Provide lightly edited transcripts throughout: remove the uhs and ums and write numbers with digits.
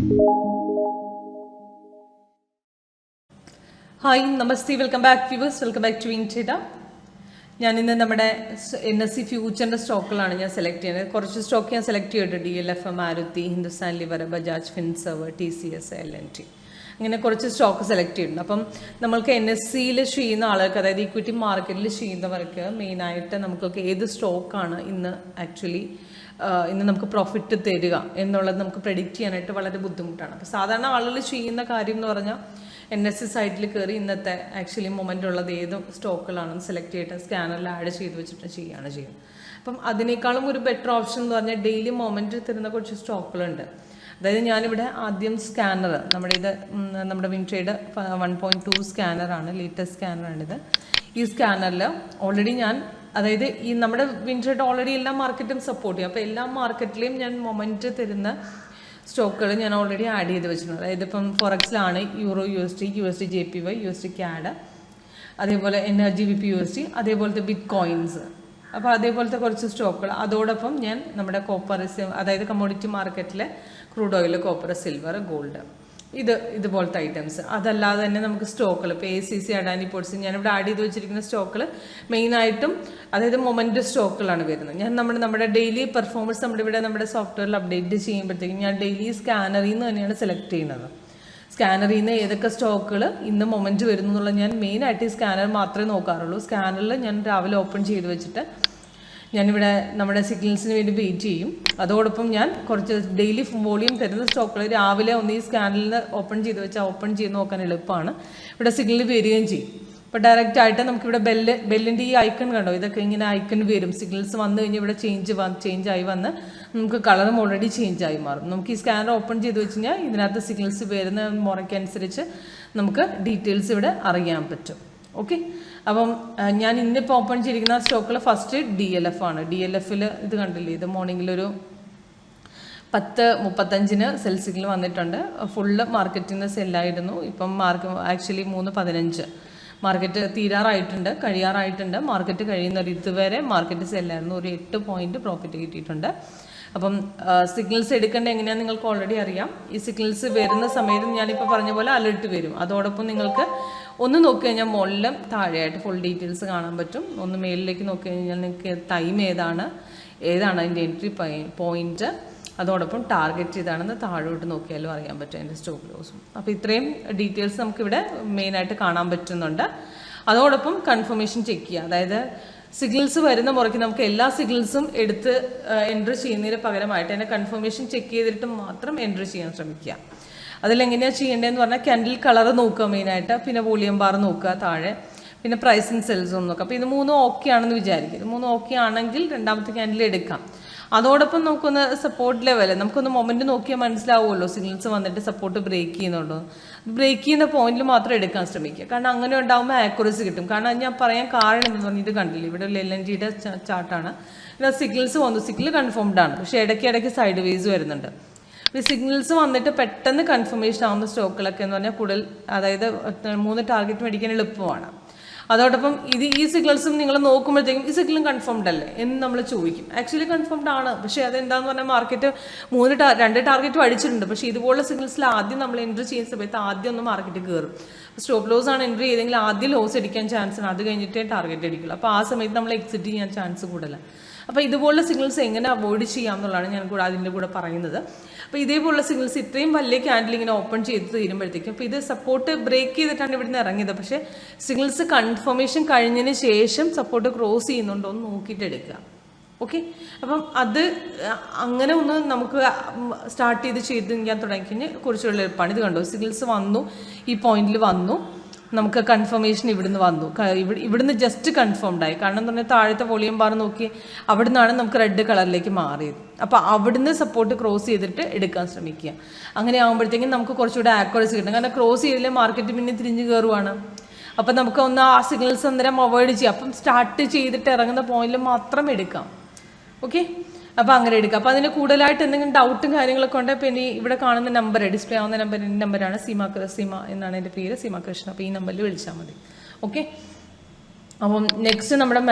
Hi, Namaste, welcome back viewers, welcome back to WinTrader. ഞാൻ ഇന്ന് നമ്മുടെ NSE ഫ്യൂച്ചറിൻ്റെ സ്റ്റോക്കുകളാണ് ഞാൻ സെലക്ട് ചെയ്യുന്നത്. കുറച്ച് സ്റ്റോക്ക് ഞാൻ സെലക്ട് ചെയ്തിട്ടുണ്ട്. DLF, Maruti, Hindustan liver, Bajaj Finserv, TCS, LNT അങ്ങനെ കുറച്ച് സ്റ്റോക്ക് സെലക്ട് ചെയ്തിട്ടുണ്ട്. അപ്പം നമ്മൾക്ക് NSEയിൽ ചെയ്യുന്ന ആളുകൾക്ക്, അതായത് ഇക്വിറ്റി മാർക്കറ്റിൽ ചെയ്യുന്നവർക്ക് മെയിനായിട്ട് നമുക്കൊക്കെ ഏത് സ്റ്റോക്കാണ് ഇന്ന് ആക്ച്വലി ഇന്ന് നമുക്ക് പ്രോഫിറ്റ് തരിക എന്നുള്ളത് നമുക്ക് പ്രെഡിക്റ്റ് ചെയ്യാനായിട്ട് വളരെ ബുദ്ധിമുട്ടാണ്. അപ്പോൾ സാധാരണ ആളുകൾ ചെയ്യുന്ന കാര്യം എന്ന് പറഞ്ഞാൽ NSE സൈറ്റിൽ കയറി ഇന്നത്തെ ആക്ച്വലി മൊമെൻ്റ് ഉള്ളത് ഏത് സ്റ്റോക്കുകളാണെന്ന് സെലക്ട് ചെയ്തിട്ട് സ്കാനറിൽ ആഡ് ചെയ്ത് വെച്ചിട്ട് ചെയ്യുന്നത്. അപ്പം അതിനേക്കാളും ഒരു ബെറ്റർ ഓപ്ഷൻ എന്ന് പറഞ്ഞാൽ ഡെയിലി മൊമെൻറ്റ് തരുന്ന കുറച്ച് സ്റ്റോക്കുകളുണ്ട്. അതായത് ഞാനിവിടെ ആദ്യം സ്കാനർ, നമ്മുടെ WinTrader 1.2 സ്കാനറാണ്, ലേറ്റസ്റ്റ് സ്കാനറാണിത്. ഈ സ്കാനറിൽ ഓൾറെഡി ഞാൻ, അതായത് ഈ നമ്മുടെ WinTrader ഓൾറെഡി എല്ലാ മാർക്കറ്റും സപ്പോർട്ട് ചെയ്യും. അപ്പോൾ എല്ലാ മാർക്കറ്റിലെയും ഞാൻ മൊമെൻറ്റ് തരുന്ന സ്റ്റോക്കുകൾ ഞാൻ ഓൾറെഡി ആഡ് ചെയ്ത് വെച്ചിട്ടുണ്ട്. അതായത് ഇപ്പം ഫോറക്സിലാണ് euro USD, USD JPY, USD CAD, അതേപോലെ NRGBP USD, അതേപോലത്തെ ബിറ്റ് കോയിൻസ്. അപ്പോൾ അതേപോലത്തെ കുറച്ച് സ്റ്റോക്കുകൾ. അതോടൊപ്പം ഞാൻ നമ്മുടെ കോപ്പർ, അതായത് കമ്മോഡിറ്റി മാർക്കറ്റിലെ crude oil, copper, silver, gold, ഇതുപോലത്തെ ഐറ്റംസ്. അതല്ലാതെ തന്നെ നമുക്ക് സ്റ്റോക്കുകൾ, ഇപ്പോൾ ACC, അഡാനി പോർട്സ്, ഞാനിവിടെ ആഡ് ചെയ്ത് വെച്ചിരിക്കുന്ന സ്റ്റോക്കുകൾ മെയിനായിട്ടും അതായത് മൊമെൻറ്റ് സ്റ്റോക്കുകളാണ് വരുന്നത്. ഞാൻ നമ്മുടെ ഡെയിലി പെർഫോമൻസ് നമ്മുടെ സോഫ്റ്റ്വെയറിൽ അപ്ഡേറ്റ് ചെയ്യുമ്പോഴത്തേക്കും ഞാൻ ഡെയിലി സ്കാനറിൽ നിന്ന് തന്നെയാണ് സെലക്ട് ചെയ്യുന്നത്. സ്കാനറിൽ നിന്ന് ഏതൊക്കെ സ്റ്റോക്കുകൾ ഇന്ന് മൊമെൻറ്റ് വരുന്നു എന്നുള്ളത് ഞാൻ മെയിനായിട്ട് ഈ സ്കാനർ മാത്രമേ നോക്കാറുള്ളൂ. സ്കാനറിൽ ഞാൻ രാവിലെ ഓപ്പൺ ചെയ്ത് വെച്ചിട്ട് ഞാനിവിടെ നമ്മുടെ സിഗ്നൽസിന് വേണ്ടി വെയിറ്റ് ചെയ്യും. അതോടൊപ്പം ഞാൻ കുറച്ച് ഡെയിലി വോളിയം തരുന്ന സ്റ്റോക്കുകൾ രാവിലെ ഒന്ന് ഈ സ്കാനറിൽ നിന്ന് ഓപ്പൺ ചെയ്ത് നോക്കാൻ എളുപ്പമാണ്. ഇവിടെ സിഗ്നൽ വരികയും ചെയ്യും. ഇപ്പോൾ ഡയറക്റ്റ് ആയിട്ട് നമുക്കിവിടെ ബെല്ലിൻ്റെ ഈ ഐക്കൺ കണ്ടോ, ഇതൊക്കെ ഇങ്ങനെ ഐക്കൺ വരും. സിഗ്നൽസ് വന്നു കഴിഞ്ഞാൽ ഇവിടെ ചേഞ്ച് ആയി വന്ന് നമുക്ക് കളറും ഓൾറെഡി ചേഞ്ച് ആയി മാറും. നമുക്ക് ഈ സ്കാനർ ഓപ്പൺ ചെയ്ത് വെച്ച് കഴിഞ്ഞാൽ ഇതിനകത്ത് സിഗ്നൽസ് വരുന്ന മുറയ്ക്കനുസരിച്ച് നമുക്ക് ഡീറ്റെയിൽസ് ഇവിടെ അറിയാൻ പറ്റും. ഓക്കെ, അപ്പം ഞാൻ ഇന്നിപ്പോൾ ഓപ്പൺ ചെയ്തിരിക്കുന്ന സ്റ്റോക്കുകൾ ഫസ്റ്റ് DLF ആണ്. DLFിൽ ഇത് കണ്ടില്ലേ, ഇത് മോർണിംഗിലൊരു 10:35 സെൽ സിഗ്നൽ വന്നിട്ടുണ്ട്. ഫുള്ള് മാർക്കറ്റിൽ നിന്ന് സെല്ലായിരുന്നു. ഇപ്പം ആക്ച്വലി 3:15 മാർക്കറ്റ് കഴിയാറായിട്ടുണ്ട്. മാർക്കറ്റ് കഴിയുന്നൊരു ഇതുവരെ മാർക്കറ്റ് സെല്ലായിരുന്നു. ഒരു 8 പോയിന്റ് പ്രോഫിറ്റ് കിട്ടിയിട്ടുണ്ട്. അപ്പം സിഗ്നൽസ് എടുക്കേണ്ടത് എങ്ങനെയാണെന്ന് നിങ്ങൾക്ക് ഓൾറെഡി അറിയാം. ഈ സിഗ്നൽസ് വരുന്ന സമയത്ത് ഞാനിപ്പോൾ പറഞ്ഞ പോലെ അലർട്ട് വരും. അതോടൊപ്പം നിങ്ങൾക്ക് ഒന്ന് നോക്കി കഴിഞ്ഞാൽ മുകളിലും താഴെയായിട്ട് ഫുൾ ഡീറ്റെയിൽസ് കാണാൻ പറ്റും. ഒന്ന് മേലിലേക്ക് നോക്കി കഴിഞ്ഞാൽ നിങ്ങൾക്ക് ടൈം ഏതാണ് അതിൻ്റെ എൻട്രി പോയിന്റ്, അതോടൊപ്പം ടാർഗറ്റ് ഏതാണെന്ന് താഴോട്ട് നോക്കിയാലും അറിയാൻ പറ്റും അതിൻ്റെ സ്റ്റോപ്പ് ലോസും. അപ്പോൾ ഇത്രയും ഡീറ്റെയിൽസ് നമുക്കിവിടെ മെയിനായിട്ട് കാണാൻ പറ്റുന്നുണ്ട്. അതോടൊപ്പം കൺഫർമേഷൻ ചെക്ക് ചെയ്യുക. അതായത് സിഗ്നൽസ് വരുന്ന മുറയ്ക്ക് നമുക്ക് എല്ലാ സിഗ്നൽസും എടുത്ത് എൻട്രി ചെയ്യുന്നതിന് പകരമായിട്ട് അതിൻ്റെ കൺഫർമേഷൻ ചെക്ക് ചെയ്തിട്ട് മാത്രം എൻട്രി ചെയ്യാൻ ശ്രമിക്കുക. അതിലെങ്ങനെയാണ് ചെയ്യേണ്ടതെന്ന് പറഞ്ഞാൽ ക്യാൻഡിൽ കളർ നോക്കുക മെയിനായിട്ട്, പിന്നെ വോളിയം ബാർ നോക്കുക താഴെ, പിന്നെ പ്രൈസിങ് സെൽസും നോക്കുക. അപ്പോൾ ഇത് 3 ഓക്കെ ആണെന്ന് വിചാരിക്കും. ഇത് 3 ഓക്കെ ആണെങ്കിൽ രണ്ടാമത്തെ ക്യാൻഡിൽ എടുക്കാം. അതോടൊപ്പം നമുക്കൊന്ന് സപ്പോർട്ട് ലെവൽ, നമുക്കൊന്ന് മൊമെൻറ്റ് നോക്കിയാൽ മനസ്സിലാവുമല്ലോ സിഗ്നൽസ് വന്നിട്ട് സപ്പോർട്ട് ബ്രേക്ക് ചെയ്യുന്നുണ്ടോ. ബ്രേക്ക് ചെയ്യുന്ന പോയിന്റിൽ മാത്രം എടുക്കാൻ ശ്രമിക്കുക. കാരണം അങ്ങനെ ഉണ്ടാകുമ്പോൾ ആക്യുറസി കിട്ടും. കാരണം ഞാൻ പറയാൻ കാരണം എന്ന് പറഞ്ഞാൽ ഇത് കണ്ടില്ല, ഇവിടെ LNTയുടെ ചാർട്ടാണ്. ഇവിടെ സിഗ്നൽസ് വന്നു, സിഗ്നൽ കൺഫേംഡ് ആണ്, പക്ഷേ ഇടയ്ക്കിടയ്ക്ക് സൈഡ് വേസ് വരുന്നുണ്ട്. ഈ സിഗ്നൽസ് വന്നിട്ട് പെട്ടെന്ന് കൺഫർമേഷൻ ആവുന്ന സ്റ്റോക്കുകളൊക്കെ എന്ന് പറഞ്ഞാൽ കൂടുതൽ, അതായത് 3 ടാർഗറ്റ് മേടിക്കാൻ എളുപ്പമാണ്. അതോടൊപ്പം ഈ സിഗ്നൽസും നിങ്ങൾ നോക്കുമ്പോഴത്തേക്കും ഈ സിഗ്നലും കൺഫേംഡ് അല്ലേ എന്ന് നമ്മൾ ചോദിക്കും. ആക്ച്വലി കൺഫേംഡ് ആണ്, പക്ഷേ അതെന്താന്ന് പറഞ്ഞാൽ മാർക്കറ്റ് 2 ടാർഗറ്റ് അടിച്ചിട്ടുണ്ട്. പക്ഷേ ഇതുപോലുള്ള സിഗ്നൽസിൽ ആദ്യം നമ്മൾ എൻട്രി ചെയ്യുന്ന സമയത്ത് ആദ്യം ഒന്ന് മാർക്കറ്റ് കയറും. സ്റ്റോപ്പ് ലോസ് ആണ് എൻട്രി ചെയ്തെങ്കിൽ ആദ്യം ലോസ് അടിക്കാൻ ചാൻസ് ആണ്, അത് കഴിഞ്ഞിട്ടേ ടാർഗറ്റ് അടിക്കുള്ളൂ. അപ്പോൾ ആ സമയത്ത് നമ്മൾ എക്സിറ്റ് ചെയ്യാൻ ചാൻസ് കൂടുതലാണ്. അപ്പോൾ ഇതുപോലുള്ള സിഗ്നൽസ് എങ്ങനെ അവോയ്ഡ് ചെയ്യാം എന്നുള്ളതാണ് ഞാൻ അതിൻ്റെ കൂടെ പറയുന്നത്. അപ്പോൾ ഇതേപോലുള്ള സിഗ്നൽസ് ഇത്രയും വലിയ ക്യാൻഡിൽ ഇങ്ങനെ ഓപ്പൺ ചെയ്ത് തീരുമ്പോഴത്തേക്കും, അപ്പോൾ ഇത് സപ്പോർട്ട് ബ്രേക്ക് ചെയ്തിട്ടാണ് ഇവിടുന്ന് ഇറങ്ങിയത്. പക്ഷേ സിഗ്നൽസ് കൺഫർമേഷൻ കഴിഞ്ഞതിന് ശേഷം സപ്പോർട്ട് ക്രോസ് ചെയ്യുന്നുണ്ടോ എന്ന് നോക്കിയിട്ട് എടുക്കുക. ഓക്കെ, അപ്പം അത് അങ്ങനെ ഒന്ന് നമുക്ക് സ്റ്റാർട്ട് ചെയ്ത് ഞാൻ തുടങ്ങിക്കഴിഞ്ഞാൽ കുറച്ചുകൂടെ എളുപ്പമാണ്. ഇത് കണ്ടോ, സിഗ്നൽസ് വന്നു, ഈ പോയിന്റിൽ വന്നു, നമുക്ക് കൺഫർമേഷൻ ഇവിടുന്ന് വന്നു, ഇവിടുന്ന് ജസ്റ്റ് കൺഫേംഡ് ആയി. കാരണം എന്ന് പറഞ്ഞാൽ താഴത്തെ വോളിയം ബാർ നോക്കി അവിടെ നിന്നാണ് നമുക്ക് റെഡ് കളറിലേക്ക് മാറിയത്. അപ്പോൾ അവിടുന്ന് സപ്പോർട്ട് ക്രോസ് ചെയ്തിട്ട് എടുക്കാൻ ശ്രമിക്കുക. അങ്ങനെ ആകുമ്പോഴത്തേക്കും നമുക്ക് കുറച്ചുകൂടെ ആക്യുറസി കിട്ടും. കാരണം ക്രോസ് ചെയ്തില്ലേ മാർക്കറ്റ് പിന്നെ തിരിഞ്ഞ് കയറുവാണ്. അപ്പം നമുക്ക് ഒന്ന് ആ സിഗ്നൽസ് അന്നേരം അവോയ്ഡ് ചെയ്യാം. അപ്പം സ്റ്റാർട്ട് ചെയ്തിട്ട് ഇറങ്ങുന്ന പോയിന്റിൽ മാത്രം എടുക്കാം. ഓക്കെ, അപ്പോൾ അങ്ങനെ എടുക്കാം. അപ്പോൾ അതിന് കൂടുതലായിട്ട് എന്തെങ്കിലും ഡൗട്ടും കാര്യങ്ങളൊക്കെ ഉണ്ടെങ്കിൽ പിന്നെ ഇവിടെ കാണുന്ന നമ്പർ, ഡിസ്പ്ലേ ആവുന്ന നമ്പർ, എൻ്റെ നമ്പറാണ് സീമ എന്നാണ് എൻ്റെ പേര്, സീമ കൃഷ്ണ. അപ്പോൾ ഈ നമ്പറിൽ വിളിച്ചാൽ മതി. ഓക്കെ, അപ്പം നെക്സ്റ്റ് നമ്മുടെ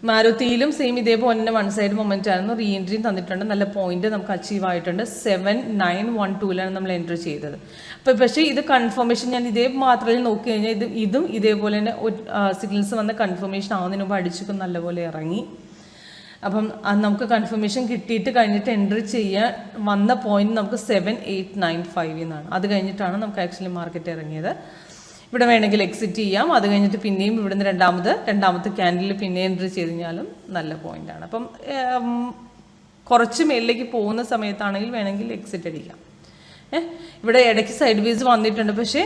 മാരുതിയിലും സെയിം ഇതേപോലെ തന്നെ വൺ സൈഡ് മൊമെന്റ് ആയിരുന്നു. റീ എൻട്രിയും തന്നിട്ടുണ്ട്, നല്ല പോയിന്റ് നമുക്ക് അച്ചീവ് ആയിട്ടുണ്ട്. 7912 നമ്മൾ എൻട്രി ചെയ്തത്. അപ്പോൾ പക്ഷേ ഇത് കൺഫർമേഷൻ ഞാൻ ഇതേ മാത്രമേ നോക്കി കഴിഞ്ഞാൽ ഇതും ഇതേപോലെ തന്നെ സിഗ്നൽസ് വന്ന കൺഫർമേഷൻ ആവുന്നതിന് മുമ്പ് അടിച്ചൊക്കെ നല്ലപോലെ ഇറങ്ങി. അപ്പം നമുക്ക് കൺഫർമേഷൻ കിട്ടിയിട്ട് കഴിഞ്ഞിട്ട് എൻട്രി ചെയ്യാൻ വന്ന പോയിന്റ് നമുക്ക് 7895 എന്നാണ്. അത് കഴിഞ്ഞിട്ടാണ് നമുക്ക് ആക്ച്വലി മാർക്കറ്റ് ഇറങ്ങിയത്. ഇവിടെ വേണമെങ്കിൽ എക്സിറ്റ് ചെയ്യാം. അത് കഴിഞ്ഞിട്ട് പിന്നെയും ഇവിടുന്ന് രണ്ടാമത്തെ ക്യാൻഡിൽ പിന്നെ എൻട്രി ചെയ്ത് കഴിഞ്ഞാലും നല്ല പോയിന്റാണ്. അപ്പം കുറച്ച് മേലിലേക്ക് പോകുന്ന സമയത്താണെങ്കിൽ വേണമെങ്കിൽ എക്സിറ്റ് അടിക്കാം. ഇവിടെ ഇടയ്ക്ക് സൈഡ് വേസ് വന്നിട്ടുണ്ട്, പക്ഷേ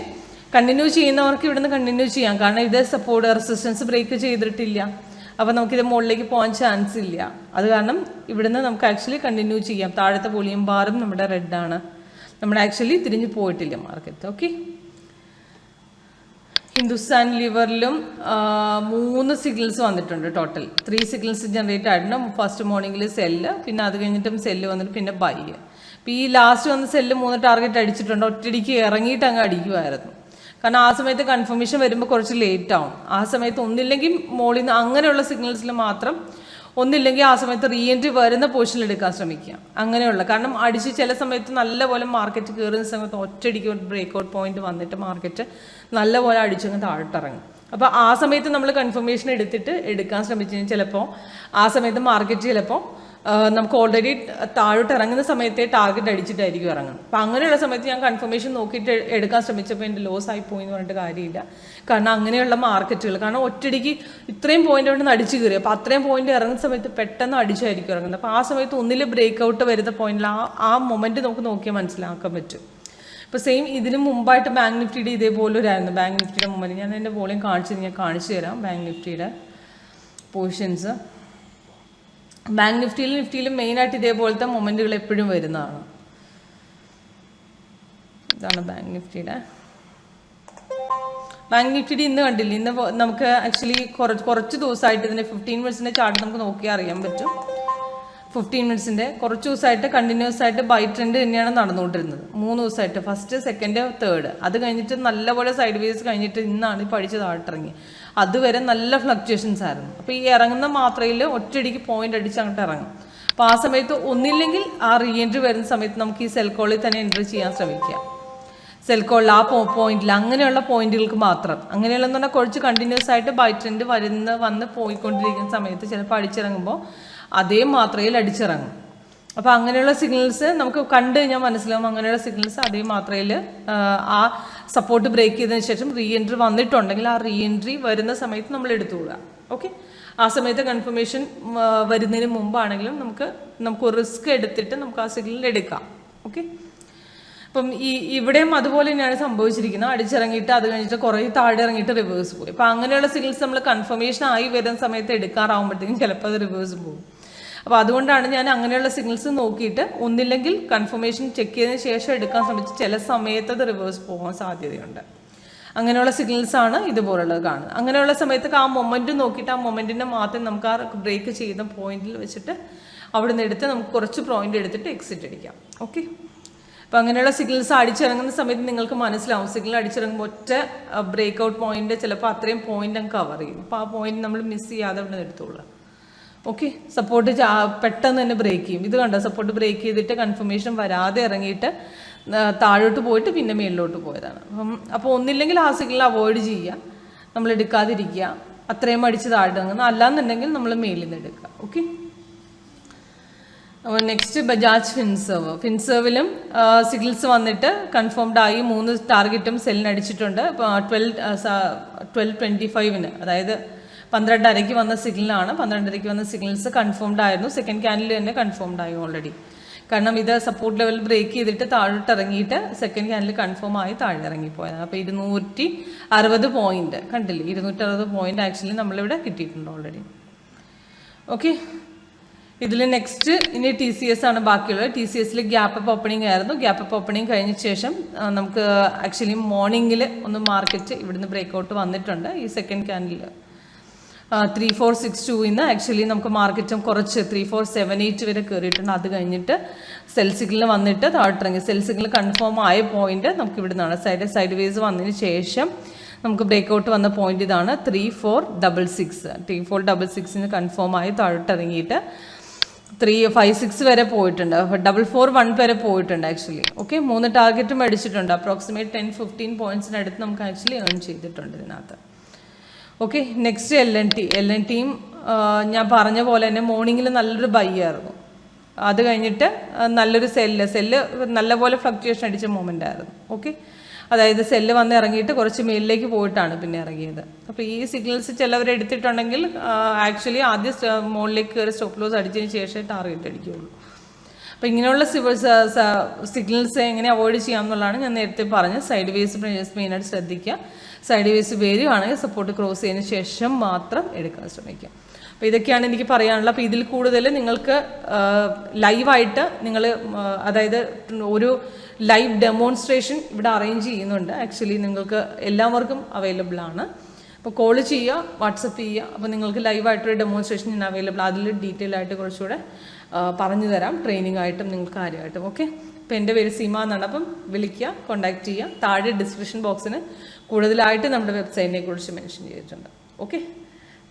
കണ്ടിന്യൂ ചെയ്യുന്നവർക്ക് ഇവിടുന്ന് കണ്ടിന്യൂ ചെയ്യാം. കാരണം ഇത് സപ്പോർട്ട് റെസിസ്റ്റൻസ് ബ്രേക്ക് ചെയ്തിട്ടില്ല. അപ്പോൾ നമുക്കിത് മുകളിലേക്ക് പോകാൻ ചാൻസ് ഇല്ല. അത് കാരണം ഇവിടുന്ന് നമുക്ക് ആക്ച്വലി കണ്ടിന്യൂ ചെയ്യാം. താഴത്തെ വോളിയം ബാറും നമ്മുടെ റെഡാണ്. നമ്മുടെ ആക്ച്വലി തിരിഞ്ഞു പോയിട്ടില്ല മാർക്കറ്റ്. ഓക്കെ, ഹിന്ദുസ്ഥാൻ ലിവറിലും 3 സിഗ്നൽസ് വന്നിട്ടുണ്ട്. ടോട്ടൽ 3 സിഗ്നൽസ് ജനറേറ്റ് ആയിട്ടുണ്ട്. ഫസ്റ്റ് മോർണിംഗിൽ സെല്ല്, പിന്നെ അത് കഴിഞ്ഞിട്ടും സെല്ല് വന്നിട്ട് പിന്നെ ബൈ. അപ്പോൾ ഈ ലാസ്റ്റ് വന്ന സെല്ല് 3 ടാർഗറ്റ് അടിച്ചിട്ടുണ്ട്. ഒറ്റയടിക്ക് ഇറങ്ങിയിട്ട് അങ്ങ് അടിക്കുമായിരുന്നു. കാരണം ആ സമയത്ത് കൺഫർമേഷൻ വരുമ്പോൾ കുറച്ച് ലേറ്റ് ആവും. ആ സമയത്ത് ഒന്നില്ലെങ്കിൽ മോളിൽ നിന്ന് അങ്ങനെയുള്ള സിഗ്നൽസിൽ മാത്രം, ഒന്നില്ലെങ്കിൽ ആ സമയത്ത് റീ എൻട്രി വരുന്ന പൊസിഷനിൽ എടുക്കാൻ ശ്രമിക്കുക. അങ്ങനെയുള്ള കാരണം അടിച്ച് ചില സമയത്ത് നല്ലപോലെ മാർക്കറ്റ് കയറുന്ന സമയത്ത് ഒറ്റയടിക്ക് ഒരു ബ്രേക്ക്ഔട്ട് പോയിന്റ് വന്നിട്ട് മാർക്കറ്റ് നല്ലപോലെ അടിച്ചങ്ങ് താഴോട്ടിറങ്ങും. അപ്പോൾ ആ സമയത്ത് നമ്മൾ കൺഫർമേഷൻ എടുക്കാൻ ശ്രമിച്ചു കഴിഞ്ഞാൽ ചിലപ്പോൾ ആ സമയത്ത് മാർക്കറ്റ് ചിലപ്പോൾ നമുക്ക് ഓൾറെഡി താഴോട്ട് ഇറങ്ങുന്ന സമയത്തെ ടാർഗറ്റ് അടിച്ചിട്ടായിരിക്കും ഇറങ്ങുന്നത്. അപ്പം അങ്ങനെയുള്ള സമയത്ത് ഞാൻ കൺഫർമേഷൻ നോക്കിയിട്ട് എടുക്കാൻ ശ്രമിച്ചപ്പോൾ എൻ്റെ ലോസ് ആയി പോയി എന്ന് പറഞ്ഞിട്ട് കാര്യമില്ല. കാരണം അങ്ങനെയുള്ള മാർക്കറ്റുകൾ, കാരണം ഒറ്റയടിക്ക് ഇത്രയും പോയിന്റ് അവിടെ നിന്ന് അടിച്ചു കയറി. അപ്പോൾ അത്രയും പോയിന്റ് ഇറങ്ങുന്ന സമയത്ത് പെട്ടെന്ന് അടിച്ചായിരിക്കും ഇറങ്ങുന്നത്. അപ്പോൾ ആ സമയത്ത് ഒന്നിൽ ബ്രേക്ക്ഔട്ട് വരുന്ന പോയിന്റിൽ ആ മൊമെന്റ് നമുക്ക് നോക്കിയാൽ മനസ്സിലാക്കാൻ പറ്റും. ഇപ്പോൾ സെയിം ഇതിന് മുമ്പായിട്ട് ബാങ്ക് നിഫ്റ്റിയുടെ ഇതേപോലെ ഒരായിരുന്നു. ബാങ്ക് നിഫ്റ്റിയുടെ മൊമെന്റ് ഞാൻ എൻ്റെ വോളിയം കാണിച്ചു തരാം. ബാങ്ക് നിഫ്റ്റിയുടെ പൊസിഷൻസ്, ബാങ്ക് നിഫ്റ്റിയിലും മെയിനായിട്ട് ഇതേപോലത്തെ മൊമെന്റുകൾ എപ്പോഴും വരുന്നതാണ്. ഇതാണ് ബാങ്ക് നിഫ്റ്റിയുടെ ഇന്ന് കണ്ടില്ല. ഇന്ന് നമുക്ക് ആക്ച്വലി കുറച്ച് ദിവസമായിട്ട് ഇതിൻ്റെ 15 മിനിറ്റ്സിൻ്റെ ചാർട്ട് നമുക്ക് നോക്കിയാൽ അറിയാൻ പറ്റും. 15 മിനിറ്റ്സിൻ്റെ കുറച്ച് ദിവസമായിട്ട് കണ്ടിന്യൂസ് ആയിട്ട് ബൈ ട്രെൻഡ് തന്നെയാണ് നടന്നുകൊണ്ടിരുന്നത്. 3 ദിവസമായിട്ട്, ഫസ്റ്റ്, സെക്കൻഡ്, തേർഡ്. അത് കഴിഞ്ഞിട്ട് നല്ലപോലെ സൈഡ് വേസ് കഴിഞ്ഞിട്ട് ഇന്നാണ് ഈ പഠിച്ച് താഴ്ത്തിറങ്ങി. അതുവരെ നല്ല ഫ്ലക്ച്വേഷൻസ് ആയിരുന്നു. അപ്പോൾ ഈ ഇറങ്ങുന്ന മാത്രയിൽ ഒറ്റയടിക്ക് പോയിന്റ് അടിച്ച് അങ്ങോട്ട് ഇറങ്ങും. അപ്പോൾ ആ സമയത്ത് ഒന്നില്ലെങ്കിൽ ആ റീ എൻട്രി വരുന്ന സമയത്ത് നമുക്ക് ഈ സെൽ കോളിൽ തന്നെ എൻട്രി ചെയ്യാൻ ശ്രമിക്കാം. സെൽ കോളിൽ ആ പോയിന്റിൽ അങ്ങനെയുള്ള പോയിന്റുകൾക്ക് മാത്രം. അങ്ങനെയുള്ളതെന്ന് പറഞ്ഞാൽ കുറച്ച് കണ്ടിന്യൂസ് ആയിട്ട് ബൈ ട്രെൻഡ് വന്ന് പോയിക്കൊണ്ടിരിക്കുന്ന സമയത്ത് ചിലപ്പോൾ അടിച്ചിറങ്ങുമ്പോൾ അതേ മാത്രയിൽ അടിച്ചിറങ്ങും. അപ്പോൾ അങ്ങനെയുള്ള സിഗ്നൽസ് നമുക്ക് കണ്ടു കഴിഞ്ഞാൽ മനസ്സിലാവും. അങ്ങനെയുള്ള സിഗ്നൽസ് അതേ മാത്രയിൽ ആ സപ്പോർട്ട് ബ്രേക്ക് ചെയ്തതിന് ശേഷം റീ എൻട്രി വന്നിട്ടുണ്ടെങ്കിൽ ആ റീ എൻട്രി വരുന്ന സമയത്ത് നമ്മൾ എടുത്തുകൊള്ളുക. ഓക്കെ, ആ സമയത്ത് കൺഫർമേഷൻ വരുന്നതിന് മുമ്പാണെങ്കിലും നമുക്ക് റിസ്ക് എടുത്തിട്ട് നമുക്ക് ആ സിഗ്നൽ എടുക്കാം. ഓക്കെ, അപ്പം ഇവിടെയും അതുപോലെ തന്നെയാണ് സംഭവിച്ചിരിക്കുന്നത്. അടിച്ചിറങ്ങിയിട്ട് അത് കഴിഞ്ഞിട്ട് കുറേ താഴെ ഇറങ്ങിയിട്ട് റിവേഴ്സ് പോയി. അപ്പം അങ്ങനെയുള്ള സിഗ്നൽസ് നമ്മൾ കൺഫർമേഷൻ ആയി വരുന്ന സമയത്ത് എടുക്കാറാവുമ്പോഴത്തേക്കും ചിലപ്പോൾ അത് റിവേഴ്സ് പോകും. അപ്പോൾ അതുകൊണ്ടാണ് ഞാൻ അങ്ങനെയുള്ള സിഗ്നൽസ് നോക്കിയിട്ട് ഒന്നില്ലെങ്കിൽ കൺഫർമേഷൻ ചെക്ക് ചെയ്തതിന് ശേഷം എടുക്കാൻ ശ്രമിച്ച് ചില സമയത്ത് അത് റിവേഴ്സ് പോകാൻ സാധ്യതയുണ്ട്. അങ്ങനെയുള്ള സിഗ്നൽസാണ് ഇതുപോലുള്ളത് കാണുന്നത്. അങ്ങനെയുള്ള സമയത്തൊക്കെ ആ മൊമെൻറ്റ് നോക്കിയിട്ട് ആ മൊമെൻറ്റിനെ മാത്രം നമുക്ക് ആ ബ്രേക്ക് ചെയ്യുന്ന പോയിന്റിൽ വെച്ചിട്ട് അവിടെ നിന്ന് എടുത്ത് നമുക്ക് കുറച്ച് പോയിന്റ് എടുത്തിട്ട് എക്സിറ്റ് അടിക്കാം. ഓക്കെ, അപ്പോൾ അങ്ങനെയുള്ള സിഗ്നൽസ് അടിച്ചിറങ്ങുന്ന സമയത്ത് നിങ്ങൾക്ക് മനസ്സിലാവും. സിഗ്നൽ അടിച്ചിറങ്ങുമ്പോൾ ഒറ്റ ബ്രേക്ക്ഔട്ട് പോയിന്റ് ചിലപ്പോൾ അത്രയും പോയിന്റ് അങ്ങ് കവർ ചെയ്യും. അപ്പോൾ ആ പോയിന്റ് നമ്മൾ മിസ് ചെയ്യാതെ അവിടെ നിന്ന് എടുത്തോളാം. ഓക്കെ, സപ്പോർട്ട് പെട്ടെന്ന് തന്നെ ബ്രേക്ക് ചെയ്യും. ഇത് കണ്ടോ, സപ്പോർട്ട് ബ്രേക്ക് ചെയ്തിട്ട് കൺഫർമേഷൻ വരാതെ ഇറങ്ങിയിട്ട് താഴോട്ട് പോയിട്ട് പിന്നെ മേളിലോട്ട് പോയതാണ്. അപ്പോൾ ഒന്നില്ലെങ്കിൽ ആ സിഗ്നൽ അവോയ്ഡ് ചെയ്യുക, നമ്മൾ എടുക്കാതിരിക്കുക. അത്രയും അടിച്ച് താഴെ ഇറങ്ങുന്ന, അല്ലാന്നുണ്ടെങ്കിൽ നമ്മൾ മേലിൽ നിന്ന് എടുക്കുക. ഓക്കെ, നെക്സ്റ്റ് ബജാജ് ഫിൻസർവിലും സിഗ്നൽസ് വന്നിട്ട് കൺഫേംഡ് ആയി. 3 ടാർഗറ്റും സെല്ലിന് അടിച്ചിട്ടുണ്ട്. 12:25 അതായത് 12:30 വന്ന സിഗ്നലാണ്. 12:30 വന്ന സിഗ്നൽസ് കൺഫേംഡ് ആയിരുന്നു. സെക്കൻഡ് ക്യാൻഡിൽ തന്നെ കൺഫേംഡ് ആയി ഓൾറെഡി. കാരണം ഇത് സപ്പോർട്ട് ലെവൽ ബ്രേക്ക് ചെയ്തിട്ട് താഴോട്ട് ഇറങ്ങിയിട്ട് സെക്കൻഡ് ക്യാൻഡിൽ കൺഫേം ആയി താഴെ ഇറങ്ങിപ്പോയത്. അപ്പോൾ 260 പോയിന്റ് കണ്ടില്ലേ, 260 പോയിന്റ് ആക്ച്വലി നമ്മളിവിടെ കിട്ടിയിട്ടുണ്ട് ഓൾറെഡി. ഓക്കെ, ഇതിൽ നെക്സ്റ്റ് ഇനി TCS ആണ് ബാക്കിയുള്ളത്. TCSൽ ഗ്യാപ്പ് അപ്പ് ഓപ്പണിംഗ് ആയിരുന്നു. ഗ്യാപ്പ് അപ്പ് ഓപ്പണിംഗ് കഴിഞ്ഞ ശേഷം നമുക്ക് ആക്ച്വലി മോർണിംഗിൽ ഒന്ന് മാർക്കറ്റ് ഇവിടുന്ന് ബ്രേക്ക്ഔട്ട് വന്നിട്ടുണ്ട്. ഈ സെക്കൻഡ് ക്യാൻഡിൽ 3462 ഇന്ന് ആക്ച്വലി നമുക്ക് മാർക്കറ്റും കുറച്ച് 3478 വരെ കയറിയിട്ടുണ്ട്. അത് കഴിഞ്ഞിട്ട് സെൽ സിഗ്നൽ വന്നിട്ട് താഴ്ത്തിറങ്ങി. സെൽ സിഗ്നൽ കൺഫേം ആയ പോയിന്റ് നമുക്ക് ഇവിടെ നിന്നാണ് സൈഡ് വേസ് വന്നതിന് ശേഷം നമുക്ക് ബ്രേക്കൗട്ട് വന്ന പോയിന്റ് ഇതാണ് 3466 കൺഫേം ആയി താഴോട്ട് ഇറങ്ങിയിട്ട് 356 വരെ പോയിട്ടുണ്ട്, 441 വരെ പോയിട്ടുണ്ട് ആക്ച്വലി. ഓക്കെ, 3 ടാർഗറ്റും അടിച്ചിട്ടുണ്ട്. അപ്രോക്സിമേറ്റ് 10-15 പോയിന്റ്സിനടുത്ത് നമുക്ക് ആക്ച്വലി ഏൺ ചെയ്തിട്ടുണ്ട് ഇതിനകത്ത്. ഓക്കെ, നെക്സ്റ്റ് LNTയും ഞാൻ പറഞ്ഞ പോലെ തന്നെ മോർണിംഗിൽ നല്ലൊരു ബൈ ആയിരുന്നു. അത് കഴിഞ്ഞിട്ട് നല്ലൊരു സെല്ല് നല്ലപോലെ ഫ്ലക്ച്വേഷൻ അടിച്ച മൊമെൻ്റ് ആയിരുന്നു. ഓക്കെ, അതായത് സെല്ല് വന്ന് ഇറങ്ങിയിട്ട് കുറച്ച് മേലിലേക്ക് പോയിട്ടാണ് പിന്നെ ഇറങ്ങിയത്. അപ്പോൾ ഈ സിഗ്നൽസ് ചിലവർ എടുത്തിട്ടുണ്ടെങ്കിൽ ആക്ച്വലി ആദ്യം മുകളിലേക്ക് കയറി സ്റ്റോപ്പ് ലോസ് അടിച്ചതിന് ശേഷമേ ടാർഗറ്റ് അടിക്കുകയുള്ളൂ. അപ്പോൾ ഇങ്ങനെയുള്ള സിഗ്നൽസ് എങ്ങനെ അവോയ്ഡ് ചെയ്യാമെന്നുള്ളതാണ് ഞാൻ നേരത്തെ പറഞ്ഞത്. സൈഡ് വേസ് മെയിനായിട്ട് ശ്രദ്ധിക്കുക. സൈഡ് വേസ് വേരുവാണെങ്കിൽ സപ്പോർട്ട് ക്രോസ് ചെയ്തതിന് ശേഷം മാത്രം എടുക്കാൻ ശ്രമിക്കുക. അപ്പോൾ ഇതൊക്കെയാണ് എനിക്ക് പറയാനുള്ളത്. അപ്പോൾ ഇതിൽ കൂടുതൽ നിങ്ങൾക്ക് ലൈവായിട്ട് അതായത് ഒരു ലൈവ് ഡെമോൺസ്ട്രേഷൻ ഇവിടെ അറേഞ്ച് ചെയ്യുന്നുണ്ട്. ആക്ച്വലി നിങ്ങൾക്ക് എല്ലാവർക്കും അവൈലബിൾ ആണ്. അപ്പോൾ കോൾ ചെയ്യുക, വാട്സപ്പ് ചെയ്യുക. അപ്പോൾ നിങ്ങൾക്ക് ലൈവായിട്ടൊരു ഡെമോൺസ്ട്രേഷൻ ഞാൻ അവൈലബിൾ. അതിൽ ഡീറ്റെയിൽ ആയിട്ട് കുറച്ചുകൂടെ പറഞ്ഞു തരാം, ട്രെയിനിങ് ആയിട്ടും നിങ്ങൾക്ക് കാര്യമായിട്ടും. ഓക്കെ, അപ്പോൾ എൻ്റെ പേര് സീമ എന്നാണ്. അപ്പം വിളിക്കുക, കോൺടാക്ട് ചെയ്യുക. താഴെ ഡിസ്ക്രിപ്ഷൻ ബോക്സിന് കൂടുതലായിട്ട് നമ്മുടെ വെബ്സൈറ്റിനെ കുറിച്ച് മെൻഷൻ ചെയ്തിട്ടുണ്ട്. Okay,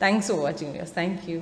thanks for watching. Thank you.